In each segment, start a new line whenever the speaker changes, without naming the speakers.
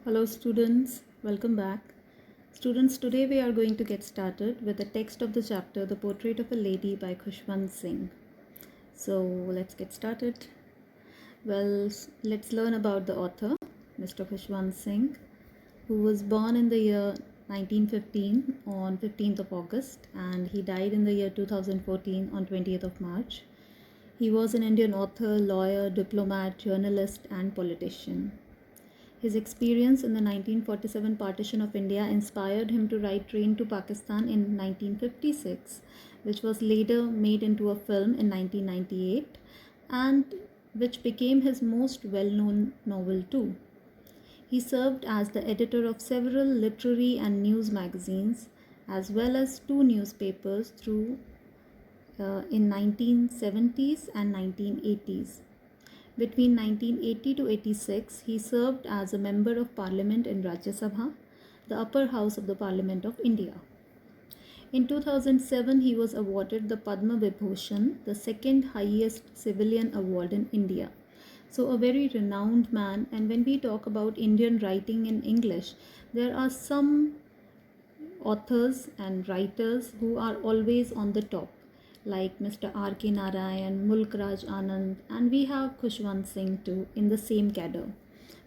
Hello students, welcome back. Students, today we are going to get started with the text of the chapter The Portrait of a Lady by Khushwant Singh. So let's get started. Well, let's learn about the author, Mr. Khushwant Singh, who was born in the year 1915 on 15th of August and he died in the year 2014 on 20th of March. He was an Indian author, lawyer, diplomat, journalist and politician. His experience in the 1947 partition of India inspired him to write Train to Pakistan in 1956, which was later made into a film in 1998 and which became his most well-known novel too. He served as the editor of several literary and news magazines as well as two newspapers in 1970s and 1980s. Between 1980 to 86, he served as a member of parliament in Rajya Sabha, the upper house of the Parliament of India. In 2007, he was awarded the Padma Vibhushan, the second highest civilian award in India. So a very renowned man, and when we talk about Indian writing in English, there are some authors and writers who are always on the top, like Mr. R.K. Narayan, Mulk Raj Anand, and we have Khushwant Singh too in the same cadre.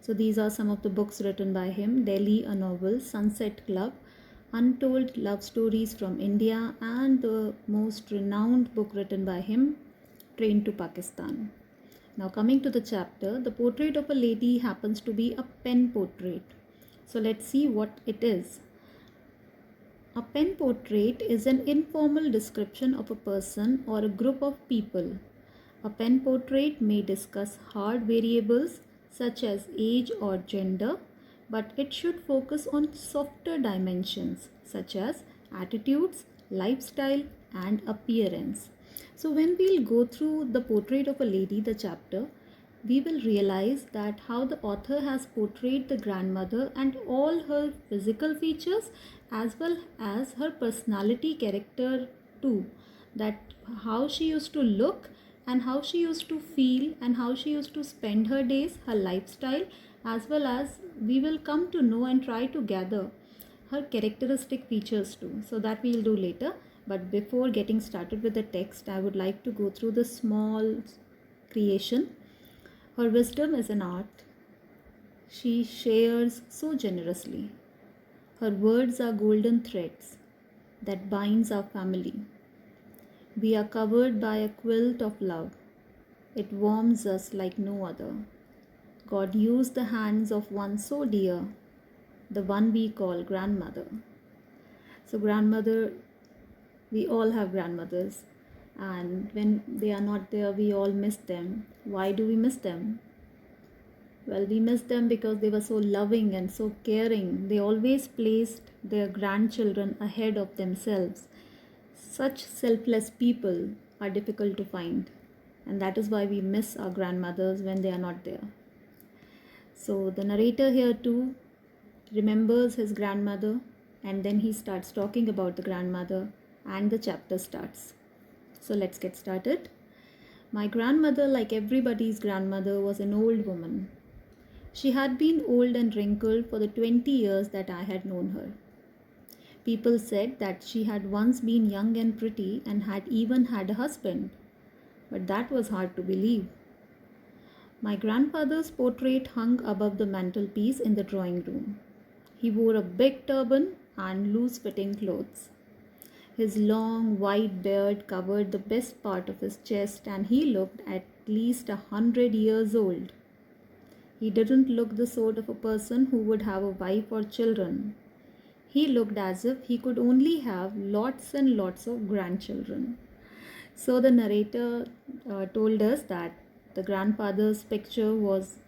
So these are some of the books written by him: Delhi, a Novel, Sunset Club, Untold Love Stories from India, and the most renowned book written by him, Train to Pakistan. Now coming to the chapter, the portrait of a lady happens to be a pen portrait. So let's see what it is. A pen portrait is an informal description of a person or a group of people. A pen portrait may discuss hard variables such as age or gender, but it should focus on softer dimensions such as attitudes, lifestyle, and appearance. So when we'll go through the portrait of a lady, the chapter, we will realize that how the author has portrayed the grandmother and all her physical features as well as her personality character too, that how she used to look and how she used to feel and how she used to spend her days, her lifestyle, as well as we will come to know and try to gather her characteristic features too. So that we'll do later. But before getting started with the text, I would like to go through the small creation. Her wisdom is an art. She shares so generously. Her words are golden threads that binds our family. We are covered by a quilt of love. It warms us like no other. God used the hands of one so dear, the one we call grandmother. So grandmother, we all have grandmothers, and when they are not there, we all miss them. Why do we miss them? Well, we miss them because they were so loving and so caring. They always placed their grandchildren ahead of themselves. Such selfless people are difficult to find, and that is why we miss our grandmothers when they are not there. So the narrator here too remembers his grandmother, and then he starts talking about the grandmother, and the chapter starts. So let's get started. My grandmother, like everybody's grandmother, was an old woman. She had been old and wrinkled for the 20 years that I had known her. People said that she had once been young and pretty and had even had a husband, but that was hard to believe. My grandfather's portrait hung above the mantelpiece in the drawing room. He wore a big turban and loose-fitting clothes. His long white beard covered the best part of his chest and he looked at least 100 years old. He didn't look the sort of a person who would have a wife or children. He looked as if he could only have lots and lots of grandchildren. So the narrator told us that the grandfather's picture was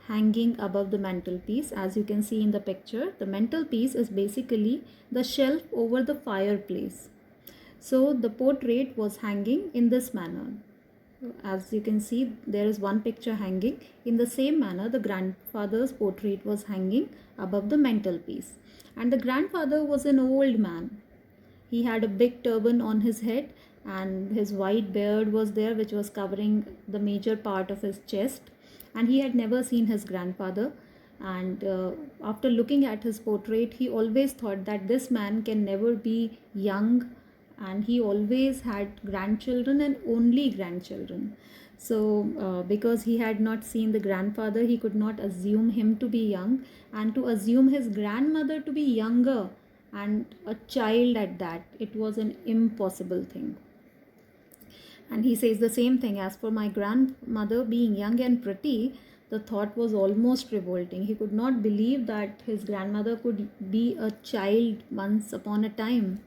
hanging above the mantelpiece. As you can see in the picture, the mantelpiece is basically the shelf over the fireplace. So the portrait was hanging in this manner. As you can see, there is one picture hanging. In the same manner, the grandfather's portrait was hanging above the mantelpiece. And the grandfather was an old man. He had a big turban on his head and his white beard was there, which was covering the major part of his chest. And he had never seen his grandfather. And after looking at his portrait, he always thought that this man can never be young, and he always had grandchildren and only grandchildren. So because he had not seen the grandfather, he could not assume him to be young, and to assume his grandmother to be younger and a child at that, it was an impossible thing. And he says the same thing: as for my grandmother being young and pretty, the thought was almost revolting. He could not believe that his grandmother could be a child once upon a time.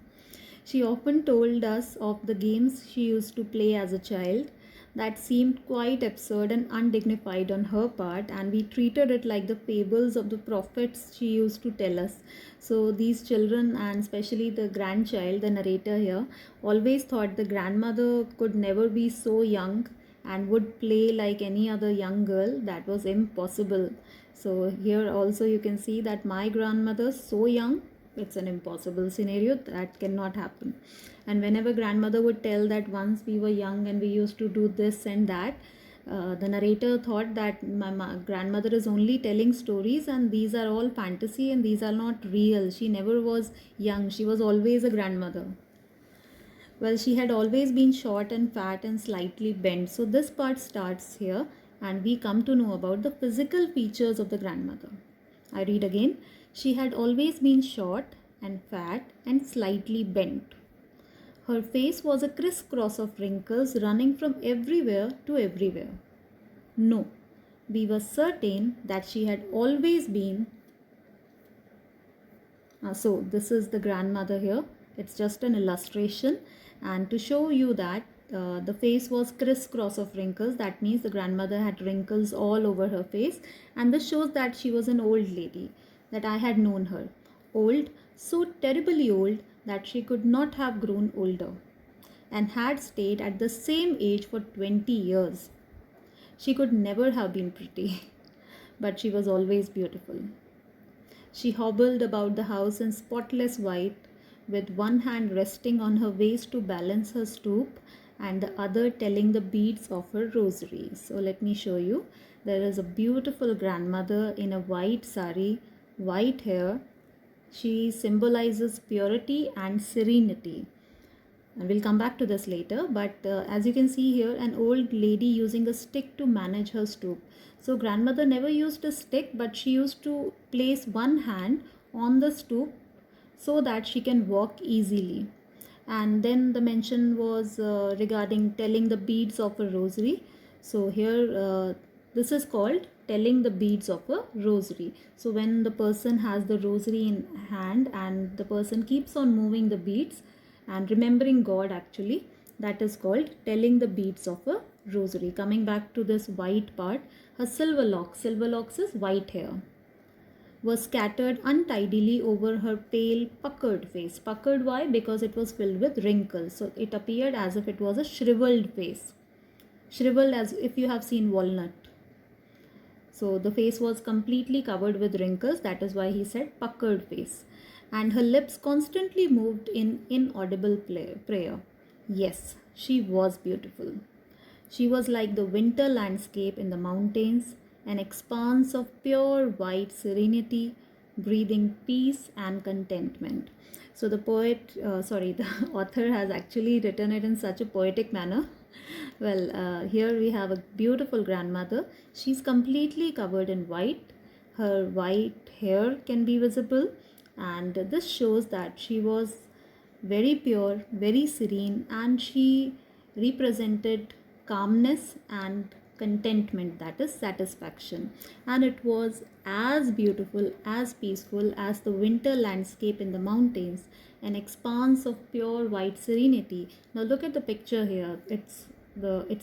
She often told us of the games she used to play as a child that seemed quite absurd and undignified on her part, and we treated it like the fables of the prophets she used to tell us. So, these children, and especially the grandchild, the narrator here, always thought the grandmother could never be so young and would play like any other young girl. That was impossible. So, here also you can see that my grandmother, so young, it's an impossible scenario, that cannot happen. And whenever grandmother would tell that once we were young and we used to do this and that, the narrator thought that my grandmother is only telling stories and these are all fantasy and these are not real. She never was young, she was always a grandmother. Well, she had always been short and fat and slightly bent. So this part starts here and we come to know about the physical features of the grandmother. I read again. She had always been short and fat and slightly bent. Her face was a crisscross of wrinkles running from everywhere to everywhere. No, we were certain that she had always been. So this is the grandmother here. It's just an illustration, and to show you that the face was crisscross of wrinkles, that means the grandmother had wrinkles all over her face, and this shows that she was an old lady, that I had known her. Old, so terribly old that she could not have grown older, and had stayed at the same age for 20 years. She could never have been pretty, but she was always beautiful. She hobbled about the house in spotless white, with one hand resting on her waist to balance her stoop and the other telling the beads of her rosary. So let me show you. There is a beautiful grandmother in a white sari, white hair. She symbolizes purity and serenity. And we'll come back to this later, but as you can see here, an old lady using a stick to manage her stoop. So grandmother never used a stick, but she used to place one hand on the stoop so that she can walk easily. And then the mention was regarding telling the beads of a rosary. So here this is called telling the beads of a rosary. So when the person has the rosary in hand and the person keeps on moving the beads and remembering God, actually, that is called telling the beads of a rosary. Coming back to this white part, her silver locks is white hair, was scattered untidily over her pale, puckered face. Puckered, why? Because it was filled with wrinkles. So it appeared as if it was a shriveled face. Shriveled as if you have seen walnut. So the face was completely covered with wrinkles. That is why he said puckered face. And her lips constantly moved in inaudible prayer. Yes, she was beautiful. She was like the winter landscape in the mountains, an expanse of pure white serenity, breathing peace and contentment. So the the author has actually written it in such a poetic manner. Well, here we have a beautiful grandmother. She's completely covered in white. Her white hair can be visible, and this shows that she was very pure, very serene, and she represented calmness and contentment, that is satisfaction. And it was as beautiful, as peaceful as the winter landscape in the mountains, an expanse of pure white serenity. Now look at the picture here. It's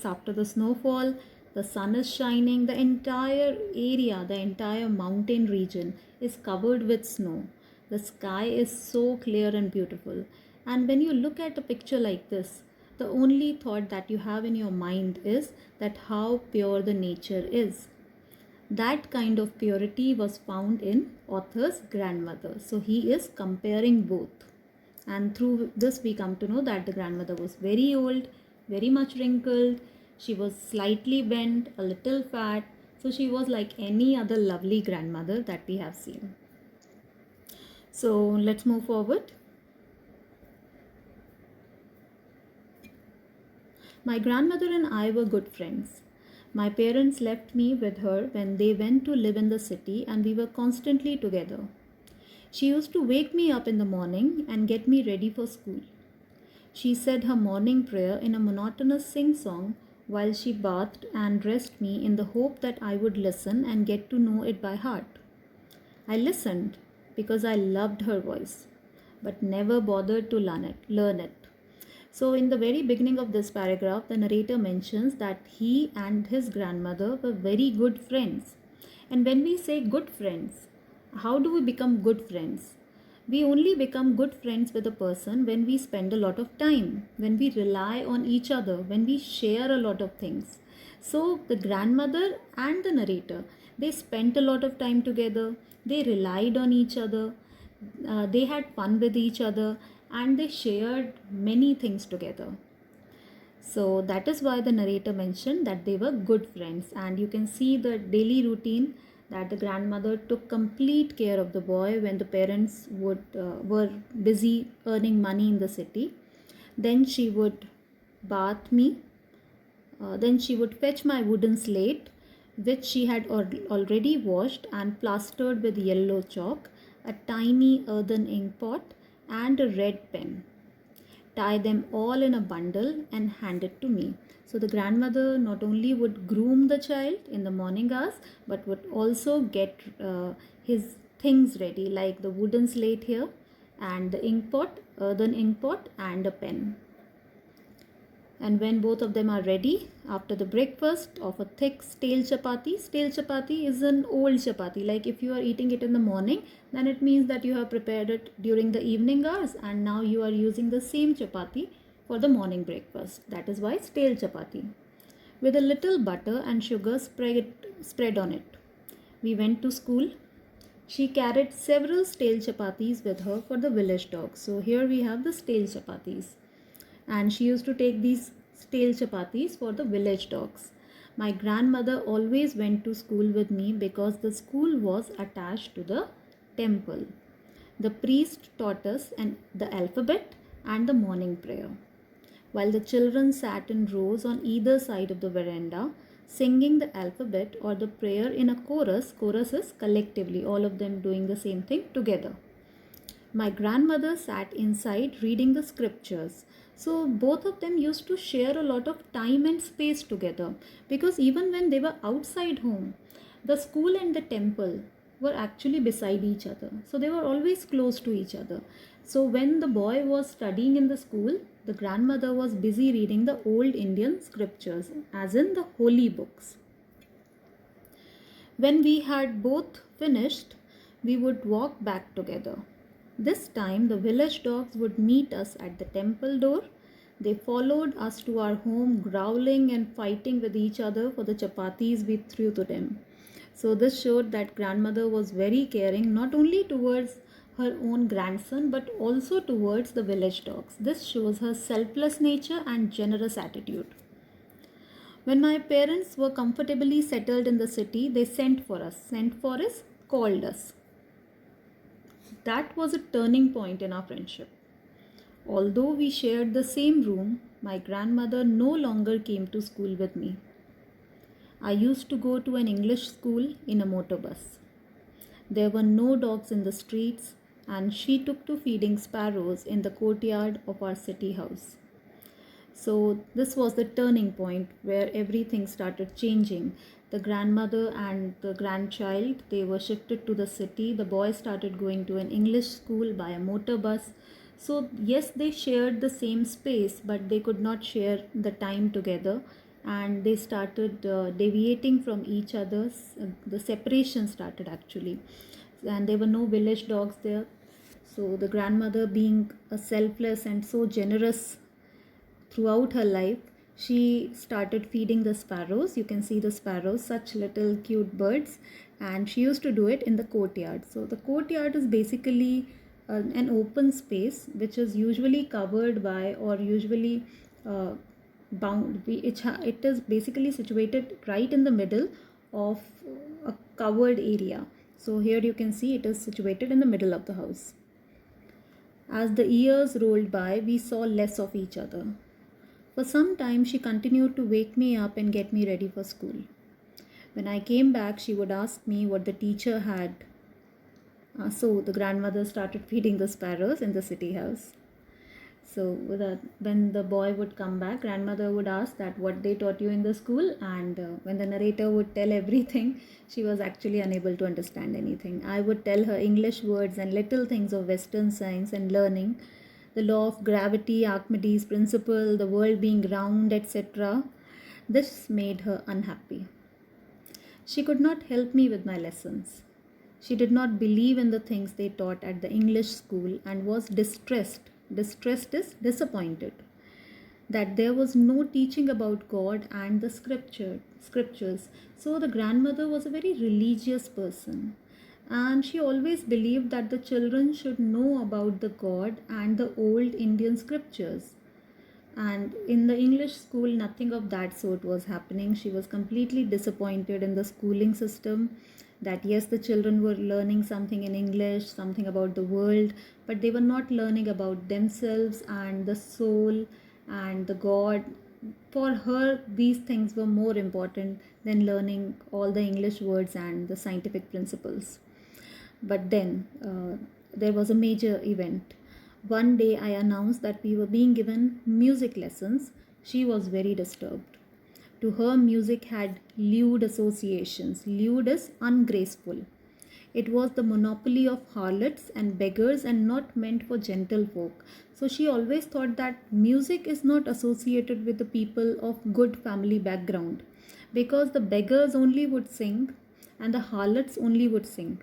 after the snowfall, the sun is shining, the entire area, the entire mountain region is covered with snow. The sky is so clear and beautiful. And when you look at a picture like this, the only thought that you have in your mind is that how pure the nature is. That kind of purity was found in author's grandmother. So he is comparing both. And through this we come to know that the grandmother was very old, very much wrinkled. She was slightly bent, a little fat, So she was like any other lovely grandmother that we have seen. So let's move forward. My grandmother and I were good friends. My parents left me with her when they went to live in the city, and we were constantly together. She used to wake me up in the morning and get me ready for school. She said her morning prayer in a monotonous sing song while she bathed and dressed me in the hope that I would listen and get to know it by heart. I listened because I loved her voice, but never bothered to learn it. So, in the very beginning of this paragraph, the narrator mentions that he and his grandmother were very good friends. And when we say good friends, how do we become good friends? We only become good friends with a person when we spend a lot of time, when we rely on each other, when we share a lot of things. So, the grandmother and the narrator, they spent a lot of time together, they relied on each other, they had fun with each other, and they shared many things together. So that is why the narrator mentioned that they were good friends, and you can see the daily routine that the grandmother took complete care of the boy when the parents were busy earning money in the city. Then she would bath me. Then she would fetch my wooden slate, which she had already washed and plastered with yellow chalk, a tiny earthen ink pot, and a red pen, tie them all in a bundle, and hand it to me. So the grandmother not only would groom the child in the morning hours, but would also get his things ready, like the wooden slate here, and the ink pot, earthen ink pot, and a pen. And when both of them are ready, after the breakfast of a thick stale chapati is an old chapati. Like if you are eating it in the morning, then it means that you have prepared it during the evening hours, and now you are using the same chapati for the morning breakfast. That is why stale chapati. With a little butter and sugar spread on it. We went to school. She carried several stale chapatis with her for the village dogs. So here we have the stale chapatis, and she used to take these stale chapatis for the village dogs. My grandmother always went to school with me because the school was attached to the temple. The priest taught us the alphabet and the morning prayer, while the children sat in rows on either side of the veranda, singing the alphabet or the prayer in a chorus. Chorus is collectively, all of them doing the same thing together. My grandmother sat inside reading the scriptures. So both of them used to share a lot of time and space together, because even when they were outside home, the school and the temple were actually beside each other. So they were always close to each other. So when the boy was studying in the school, the grandmother was busy reading the old Indian scriptures, as in the holy books. When we had both finished, we would walk back together. This time, the village dogs would meet us at the temple door. They followed us to our home, growling and fighting with each other for the chapatis we threw to them. So, this showed that grandmother was very caring, not only towards her own grandson but also towards the village dogs. This shows her selfless nature and generous attitude. When my parents were comfortably settled in the city, they sent for us. Sent for us, called us. That was a turning point in our friendship. Although we shared the same room, my grandmother no longer came to school with me. I used to go to an English school in a motor bus. There were no dogs in the streets, and she took to feeding sparrows in the courtyard of our city house. So this was the turning point where everything started changing. The grandmother and the grandchild, they were shifted to the city. The boy started going to an English school by a motor bus. So yes, they shared the same space, but they could not share the time together, and they started deviating from each other. The separation started actually, and there were no village dogs there. So the grandmother, being a selfless and so generous throughout her life, she started feeding the sparrows. You can see the sparrows, such little cute birds, and she used to do it in the courtyard. So the courtyard is basically an open space which is usually covered by, or usually bound. It is basically situated right in the middle of a covered area. So here you can see it is situated in the middle of the house. As the years rolled by, we saw less of each other. For some time, she continued to wake me up and get me ready for school. When I came back, she would ask me what the teacher had. So the grandmother started feeding the sparrows in the city house. So when the boy would come back, grandmother would ask that what they taught you in the school, and when the narrator would tell everything, she was actually unable to understand anything. I would tell her English words and little things of Western science and learning, the law of gravity, Archimedes' principle, the world being round, etc. This made her unhappy. She could not help me with my lessons. She did not believe in the things they taught at the English school and was distressed. Distressed is disappointed that there was no teaching about God and the scriptures. So the grandmother was a very religious person, and she always believed that the children should know about the God and the old Indian scriptures. And in the English school, nothing of that sort was happening. She was completely disappointed in the schooling system. That yes, the children were learning something in English, something about the world, but they were not learning about themselves and the soul and the God. For her, these things were more important than learning all the English words and the scientific principles. But then there was a major event. One day I announced that we were being given music lessons. She was very disturbed. To her, music had lewd associations. Lewd is ungraceful. It was the monopoly of harlots and beggars and not meant for gentlefolk. So she always thought that music is not associated with the people of good family background, because the beggars only would sing and the harlots only would sing.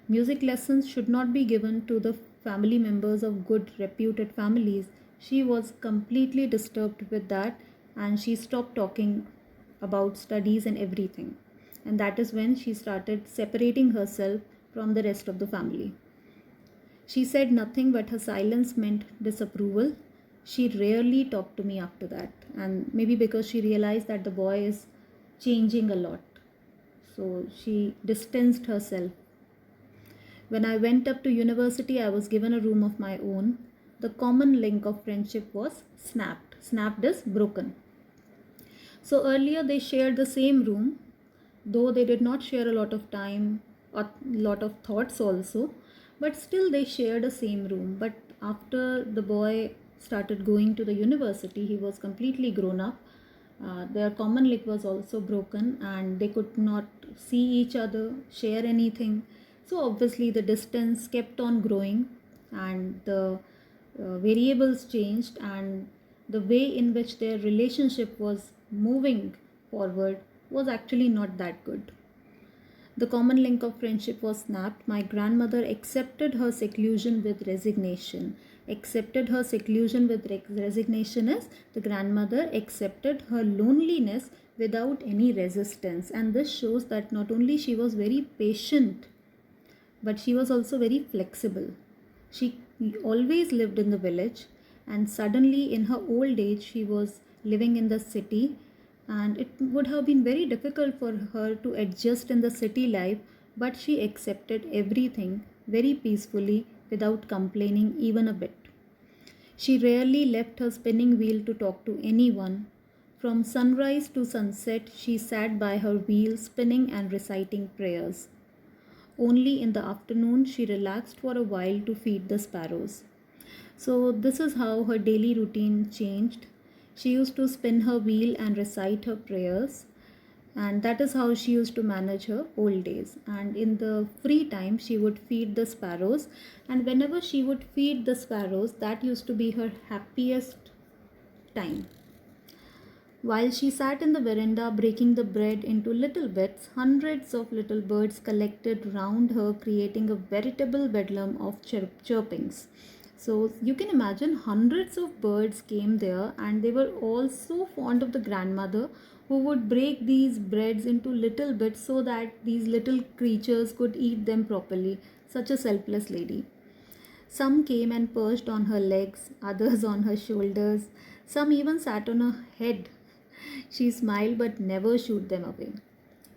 Music lessons should not be given to the family members of good reputed families. She was completely disturbed with that, and she stopped talking about studies and everything. And that is when she started separating herself from the rest of the family. She said nothing, but her silence meant disapproval. She rarely talked to me after that, and maybe because she realized that the boy is changing a lot. So she distanced herself. When I went up to university, I was given a room of my own. The common link of friendship was snapped. Snapped is broken. So earlier they shared the same room, though they did not share a lot of time or lot of thoughts also, but still they shared the same room. But after the boy started going to the university, he was completely grown up. Their common link was also broken, and they could not see each other, share anything. So obviously the distance kept on growing, and the variables changed, and the way in which their relationship was moving forward was actually not that good. The common link of friendship was snapped. My grandmother accepted her seclusion with resignation. Accepted her seclusion with resignation is the grandmother accepted her loneliness without any resistance. And this shows that not only she was very patient, but she was also very flexible. She always lived in the village, and suddenly in her old age she was living in the city, and it would have been very difficult for her to adjust in the city life, but she accepted everything very peacefully without complaining even a bit. She rarely left her spinning wheel to talk to anyone. From sunrise to sunset, she sat by her wheel spinning and reciting prayers. Only in the afternoon she relaxed for a while to feed the sparrows. So this is how her daily routine changed. She used to spin her wheel and recite her prayers, and that is how she used to manage her old days. And in the free time she would feed the sparrows, and whenever she would feed the sparrows, that used to be her happiest time. While she sat in the veranda breaking the bread into little bits, hundreds of little birds collected round her, creating a veritable bedlam of chirpings. So you can imagine hundreds of birds came there, and they were all so fond of the grandmother, who would break these breads into little bits so that these little creatures could eat them properly. Such a selfless lady. Some came and perched on her legs, others on her shoulders, some even sat on her head. She smiled but never shooed them away.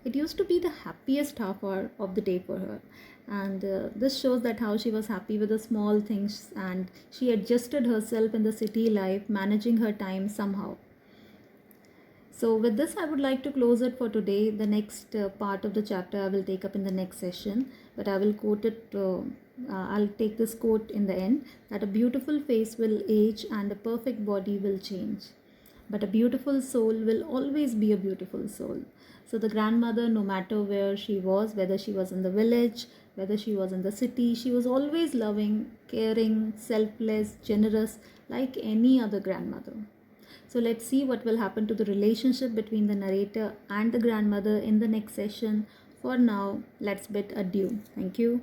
It used to be the happiest half hour of the day for her. And this shows that how she was happy with the small things and she adjusted herself in the city life, managing her time somehow. So, with this, I would like to close it for today. The next part of the chapter I will take up in the next session, but I will quote it. I'll take this quote in the end, that a beautiful face will age and a perfect body will change, but a beautiful soul will always be a beautiful soul. So, the grandmother, no matter where she was, whether she was in the village, whether she was in the city, she was always loving, caring, selfless, generous, like any other grandmother. So let's see what will happen to the relationship between the narrator and the grandmother in the next session. For now, let's bid adieu. Thank you.